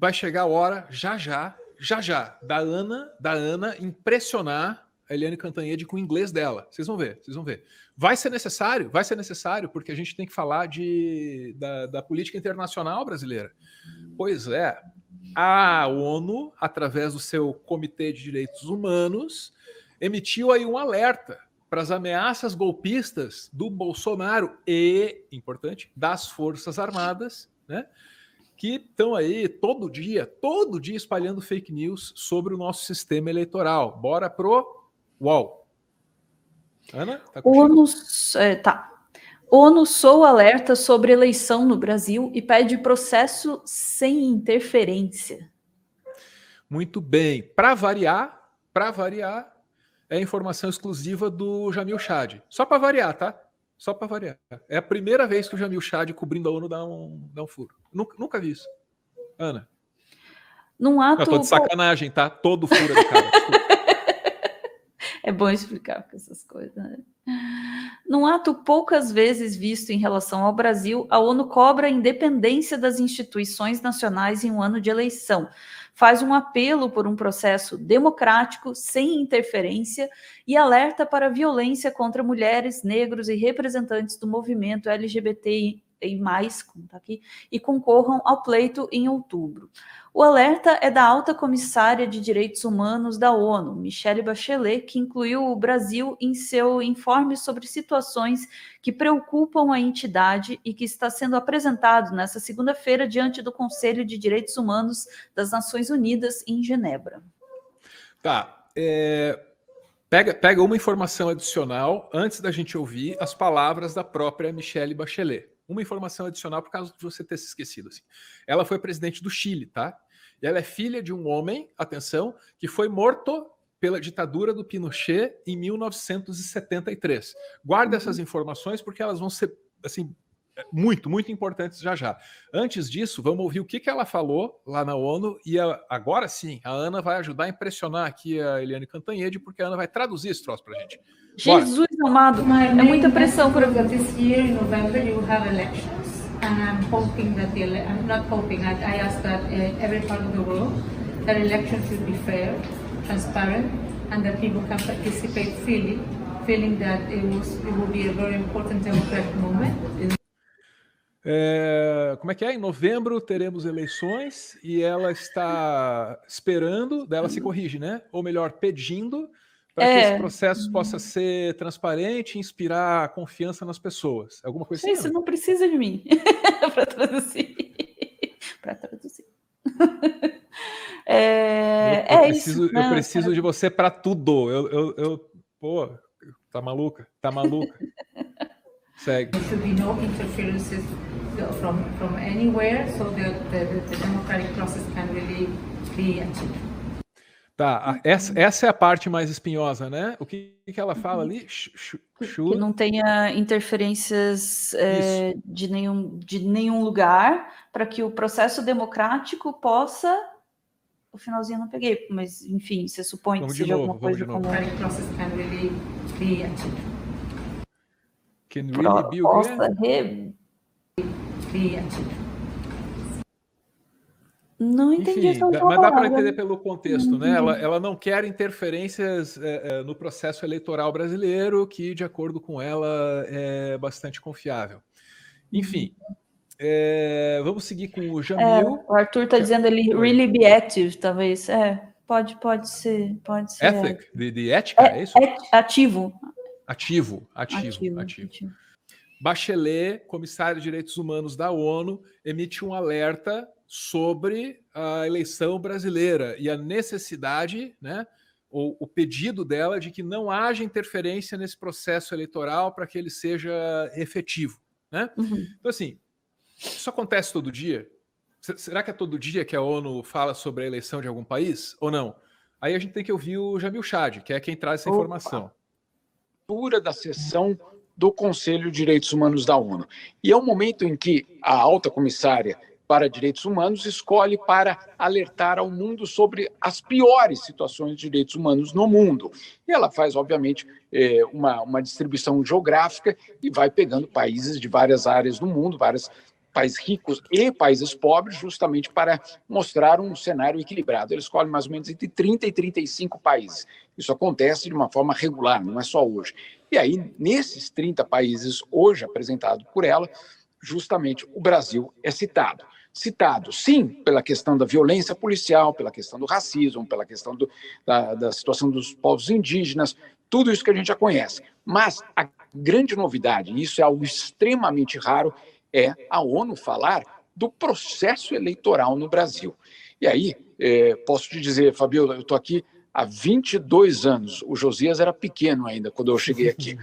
vai chegar a hora, já, da Ana impressionar a Eliane Cantanhede com o inglês dela. Vocês vão ver. Vai ser necessário, porque a gente tem que falar da política internacional brasileira. Pois é, a ONU, através do seu Comitê de Direitos Humanos, emitiu aí um alerta para as ameaças golpistas do Bolsonaro e, importante, das Forças Armadas, né? Que estão aí todo dia espalhando fake news sobre o nosso sistema eleitoral. Bora pro UOL. Ana, tá contigo? ONU soa alerta sobre eleição no Brasil e pede processo sem interferência. Muito bem. Para variar, é informação exclusiva do Jamil Chad. Só para variar, tá? Só para variar. É a primeira vez que o Jamil Chad cobrindo a ONU dá um furo. Nunca vi isso. Ana. Num ato... Eu tô de sacanagem, tá? Todo furo é do cara. É bom explicar essas coisas, né? Num ato poucas vezes visto em relação ao Brasil, a ONU cobra a independência das instituições nacionais em um ano de eleição. Faz um apelo por um processo democrático, sem interferência, e alerta para a violência contra mulheres, negros e representantes do movimento LGBTI+, como tá aqui, e concorram ao pleito em outubro. O alerta é da alta comissária de direitos humanos da ONU, Michelle Bachelet, que incluiu o Brasil em seu informe sobre situações que preocupam a entidade e que está sendo apresentado nesta segunda-feira diante do Conselho de Direitos Humanos das Nações Unidas em Genebra. Tá. Pega uma informação adicional antes da gente ouvir as palavras da própria Michelle Bachelet. Uma informação adicional por causa de você ter se esquecido. Assim. Ela foi presidente do Chile, tá? E ela é filha de um homem, atenção, que foi morto pela ditadura do Pinochet em 1973. Guarda essas informações porque elas vão ser assim, muito importantes já. Antes disso, vamos ouvir o que ela falou lá na ONU e agora sim, a Ana vai ajudar a impressionar aqui a Eliane Cantanhede porque a Ana vai traduzir esse troço pra gente. Bora. Jesus amado, é muita pressão para this year in November you have elections and I'm hoping that I'm not hoping, I ask that every part of the world that elections should be fair, transparent and that people can participate freely, feeling that it will be a very important democratic moment. Como é que é? Em novembro teremos eleições e ela está esperando, ela se corrige, né? Ou melhor, pedindo para que esse processo possa ser transparente e inspirar confiança nas pessoas. Alguma coisa assim? Você não precisa de mim para traduzir. Eu preciso de você para tudo. Pô, tá maluca? Segue. There should be no interferences from anywhere so that the democratic process can really be achieved. Tá, essa é a parte mais espinhosa, né? O que ela fala ali? Que não tenha interferências de nenhum lugar, para que o processo democrático possa... O finalzinho eu não peguei, mas enfim, você supõe que seja alguma coisa como... democratic process can really be achieved. Can really be o quê? Não entendi. Enfim, mas dá para entender pelo contexto, né? Ela não quer interferências no processo eleitoral brasileiro, que, de acordo com ela, é bastante confiável. Enfim, vamos seguir com o Jamil. O Arthur está dizendo ali, really be active, talvez. Pode ser. Ethic, de ética, é isso? Ativo. Ativo. Bachelet, comissária de Direitos Humanos da ONU, emite um alerta sobre a eleição brasileira e a necessidade, né, ou o pedido dela de que não haja interferência nesse processo eleitoral para que ele seja efetivo, né? Então, assim, isso acontece todo dia? Será que é todo dia que a ONU fala sobre a eleição de algum país ou não? Aí a gente tem que ouvir o Jamil Chad, que é quem traz essa informação. Da sessão do Conselho de Direitos Humanos da ONU. E é um momento em que a alta comissária para Direitos Humanos escolhe para alertar ao mundo sobre as piores situações de direitos humanos no mundo. E ela faz, obviamente, uma distribuição geográfica e vai pegando países de várias áreas do mundo, várias países ricos e países pobres, justamente para mostrar um cenário equilibrado. Ele escolhe mais ou menos entre 30 e 35 países. Isso acontece de uma forma regular, não é só hoje. E aí, nesses 30 países hoje apresentados por ela, justamente o Brasil é citado. Citado, sim, pela questão da violência policial, pela questão do racismo, pela questão da situação dos povos indígenas, tudo isso que a gente já conhece. Mas a grande novidade, e isso é algo extremamente raro, é a ONU falar do processo eleitoral no Brasil. E aí, posso te dizer, Fabiola, eu estou aqui há 22 anos. O Josias era pequeno ainda quando eu cheguei aqui.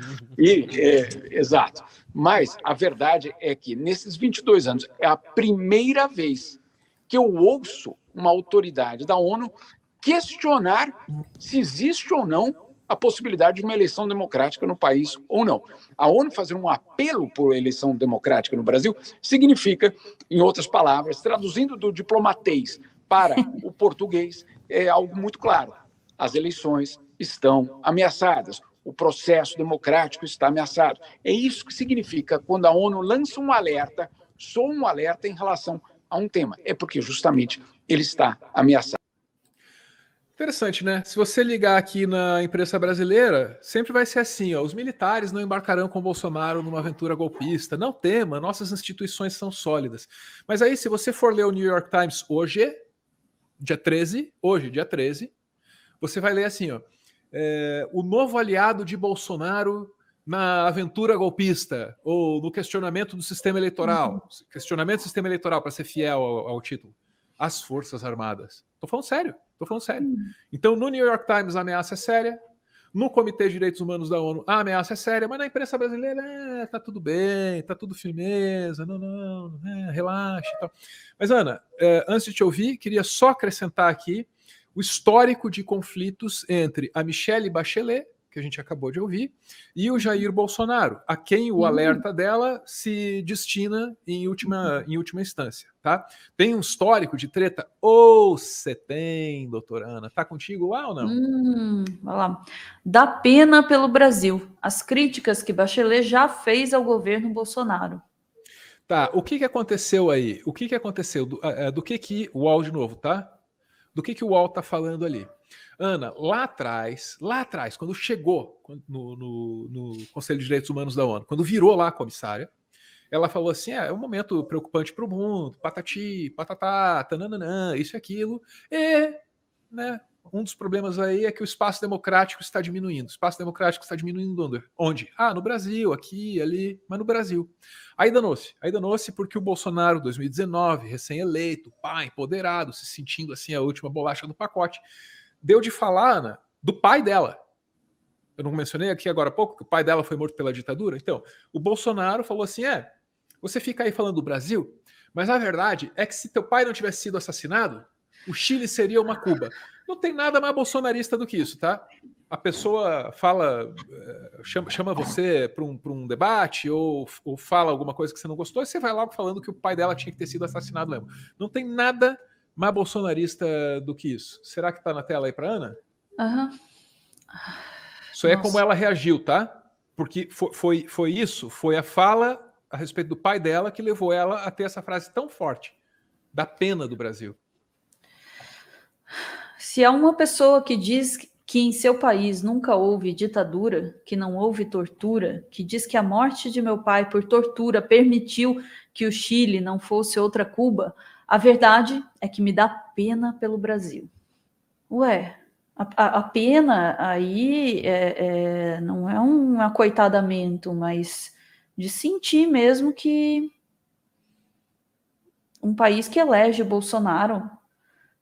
Exato. Mas a verdade é que, nesses 22 anos, é a primeira vez que eu ouço uma autoridade da ONU questionar se existe ou não a possibilidade de uma eleição democrática no país ou não. A ONU fazer um apelo por eleição democrática no Brasil significa, em outras palavras, traduzindo do diplomatês para o português, é algo muito claro. As eleições estão ameaçadas. O processo democrático está ameaçado. É isso que significa quando a ONU lança um alerta, soa um alerta em relação a um tema. É porque, justamente, ele está ameaçado. Interessante, né? Se você ligar aqui na imprensa brasileira, sempre vai ser assim, ó, os militares não embarcarão com Bolsonaro numa aventura golpista. Não tema, nossas instituições são sólidas. Mas aí, se você for ler o New York Times hoje, dia 13, você vai ler assim, ó, o novo aliado de Bolsonaro na aventura golpista, ou no questionamento do sistema eleitoral. Questionamento do sistema eleitoral, para ser fiel ao título. As Forças Armadas. Tô falando sério. Então, no New York Times, a ameaça é séria. No Comitê de Direitos Humanos da ONU, a ameaça é séria. Mas na imprensa brasileira, tá tudo bem, tá tudo firmeza, não, relaxa e tal. Mas, Ana, antes de te ouvir, queria só acrescentar aqui o histórico de conflitos entre a Michelle Bachelet, que a gente acabou de ouvir, e o Jair Bolsonaro, a quem o alerta dela se destina em última instância, tá? Tem um histórico de treta? Ou você tem, doutora Ana? Tá contigo lá ou não? Vai lá. Dá pena pelo Brasil. As críticas que Bachelet já fez ao governo Bolsonaro. Tá, o que aconteceu aí? O que aconteceu? Do que o UOL de novo, tá? Do que o UOL tá falando ali? Ana, lá atrás, quando chegou no Conselho de Direitos Humanos da ONU, quando virou lá a comissária, ela falou assim, é um momento preocupante para o mundo, patati, patatá, tananã, isso e aquilo, e, né, um dos problemas aí é que o espaço democrático está diminuindo. O espaço democrático está diminuindo onde? Ah, no Brasil, aqui, ali, mas no Brasil. Aí danou-se porque o Bolsonaro, 2019, recém-eleito, pá, empoderado, se sentindo assim a última bolacha do pacote, deu de falar, Ana, do pai dela. Eu não mencionei aqui agora há pouco que o pai dela foi morto pela ditadura? Então, o Bolsonaro falou assim, você fica aí falando do Brasil, mas a verdade é que se teu pai não tivesse sido assassinado, o Chile seria uma Cuba. Não tem nada mais bolsonarista do que isso, tá? A pessoa fala, chama você para um debate ou fala alguma coisa que você não gostou e você vai lá falando que o pai dela tinha que ter sido assassinado mesmo. Não tem nada mais bolsonarista do que isso. Será que tá na tela aí para Ana? Isso aí é como ela reagiu, tá? Porque foi isso, foi a fala a respeito do pai dela que levou ela a ter essa frase tão forte da pena do Brasil. Se há uma pessoa que diz que em seu país nunca houve ditadura, que não houve tortura, que diz que a morte de meu pai por tortura permitiu que o Chile não fosse outra Cuba, a verdade é que me dá pena pelo Brasil. Ué, a pena aí não é um acoitadamento, mas de sentir mesmo que um país que elege o Bolsonaro,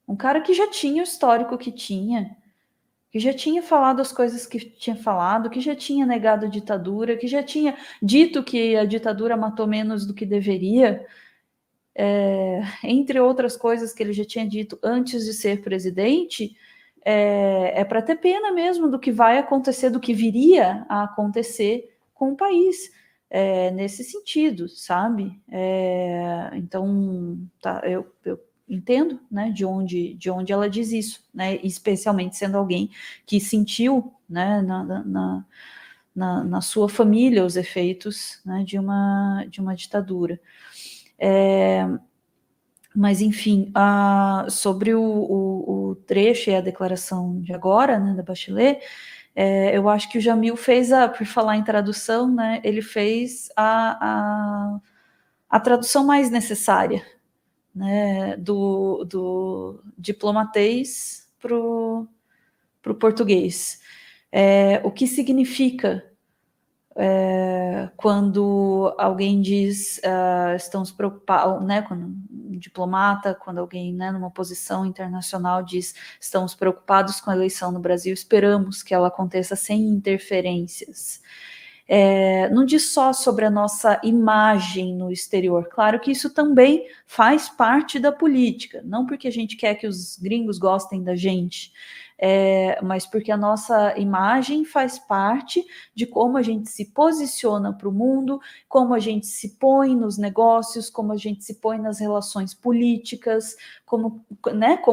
um cara que já tinha o histórico que já tinha falado as coisas que tinha falado, que já tinha negado a ditadura, que já tinha dito que a ditadura matou menos do que deveria, entre outras coisas que ele já tinha dito antes de ser presidente, é para ter pena mesmo do que vai acontecer, do que viria a acontecer com o país, nesse sentido, sabe? Então, tá, eu entendo, né, de onde ela diz isso, né, especialmente sendo alguém que sentiu, né, na sua família os efeitos, né, de uma ditadura. Mas, enfim, sobre o trecho e a declaração de agora, né, da Bachelet, eu acho que o Jamil fez, por falar em tradução, né, ele fez a tradução mais necessária, né, do diplomatês para o português. O que significa quando alguém diz estamos preocupados, né, quando um diplomata, quando alguém, né, numa posição internacional diz estamos preocupados com a eleição no Brasil, esperamos que ela aconteça sem interferências. Não diz só sobre a nossa imagem no exterior, claro que isso também faz parte da política, não porque a gente quer que os gringos gostem da gente, mas porque a nossa imagem faz parte de como a gente se posiciona para o mundo, como a gente se põe nos negócios, como a gente se põe nas relações políticas, como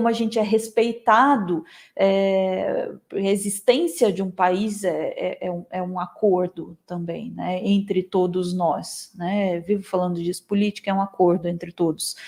a gente é respeitado. A existência de um país é um acordo também, né, entre todos nós, né? Vivo falando disso, política é um acordo entre todos.